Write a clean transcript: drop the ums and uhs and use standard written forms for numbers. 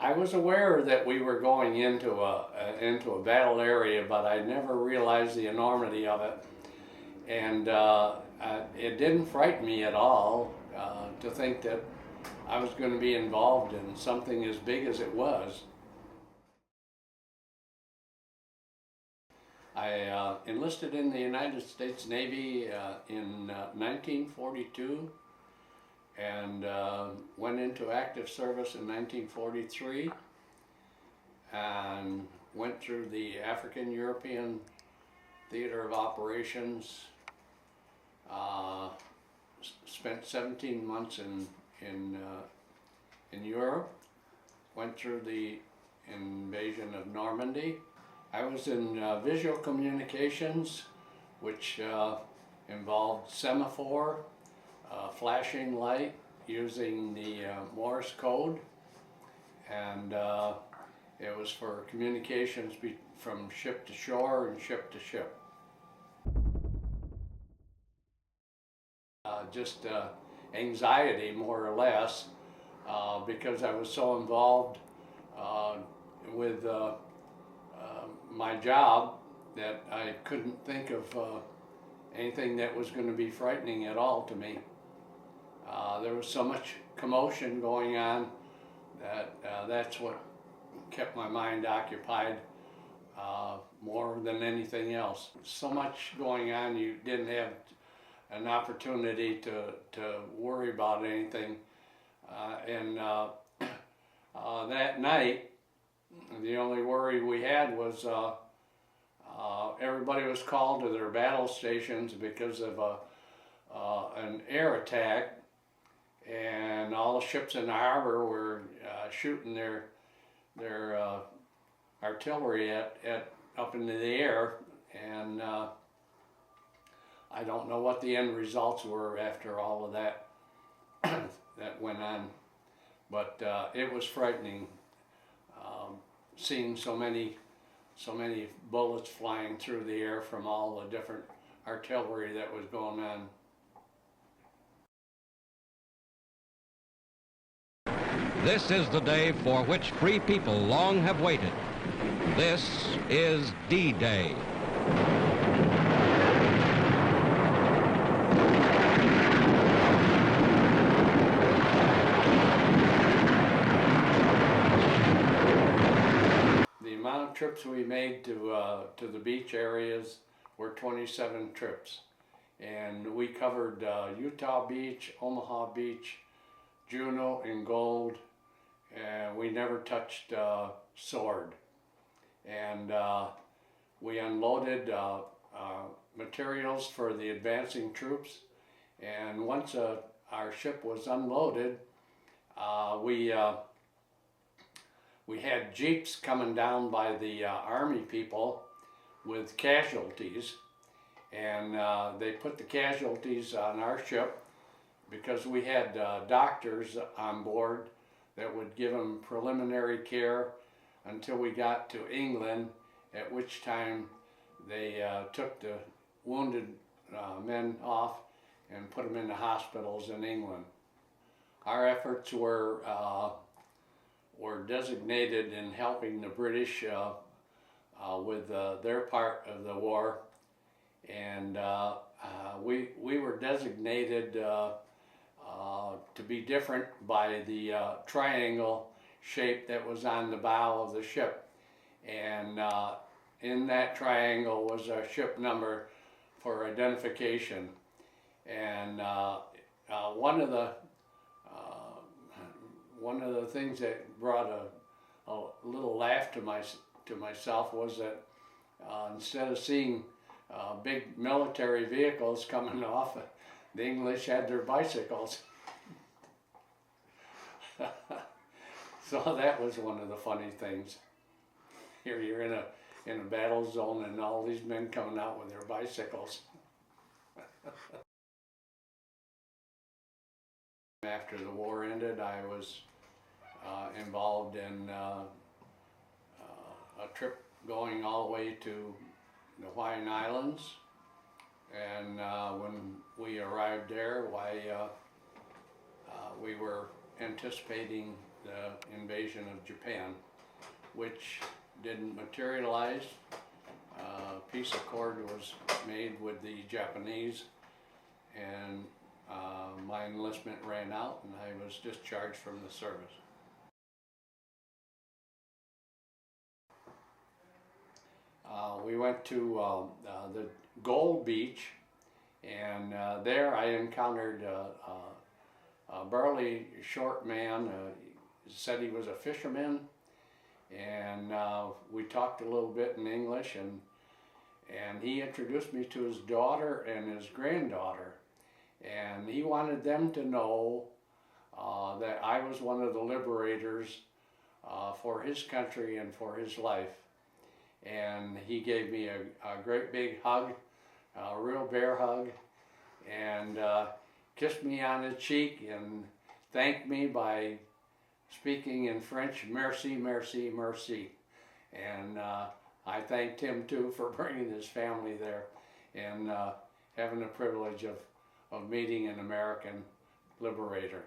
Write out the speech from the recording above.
I was aware that we were going into a battle area, but I never realized the enormity of it. And it didn't frighten me at all to think that I was going to be involved in something as big as it was. I enlisted in the United States Navy in 1942 and went into active service in 1943 and went through the African European Theater of Operations. Spent 17 months in Europe. Went through the invasion of Normandy. I was in visual communications, which involved semaphore, flashing light using the Morse code, and it was for communications from ship to shore and ship to ship. Just anxiety, more or less, because I was so involved with my job that I couldn't think of anything that was going to be frightening at all to me. There was so much commotion going on that that's what kept my mind occupied more than anything else. So much going on, you didn't have an opportunity to worry about anything. That night, the only worry we had was everybody was called to their battle stations because of an air attack, and all the ships in the harbor were shooting their artillery up into the air, and I don't know what the end results were after all of that that went on, but it was frightening. Seeing so many bullets flying through the air from all the different artillery that was going on. This is the day for which free people long have waited. This is D-Day. Trips we made to the beach areas were 27 trips, and we covered Utah Beach, Omaha Beach, Juneau, and Gold, and we never touched Sword. And we unloaded materials for the advancing troops, and once our ship was unloaded, we had jeeps coming down by the Army people with casualties, and they put the casualties on our ship because we had doctors on board that would give them preliminary care until we got to England, at which time they took the wounded men off and put them in the hospitals in England. Our efforts were designated in helping the British with their part of the war, and we were designated to be different by the triangle shape that was on the bow of the ship, and in that triangle was a ship number for identification. And one of the things that brought a little laugh to myself was that instead of seeing big military vehicles coming off, the English had their bicycles. So that was one of the funny things. Here you're in a battle zone and all these men coming out with their bicycles. After the war ended, I was involved in a trip going all the way to the Hawaiian Islands, and when we arrived there, we were anticipating the invasion of Japan, which didn't materialize. Peace accord was made with the Japanese, and my enlistment ran out and I was discharged from the service. We went to the Gold Beach, and there I encountered a burly short man. He said he was a fisherman, and we talked a little bit in English, and he introduced me to his daughter and his granddaughter, and he wanted them to know that I was one of the liberators for his country and for his life. And he gave me a great big hug, a real bear hug, and kissed me on the cheek and thanked me by speaking in French, merci, merci, merci. And I thanked him too for bringing his family there and having the privilege of meeting an American liberator.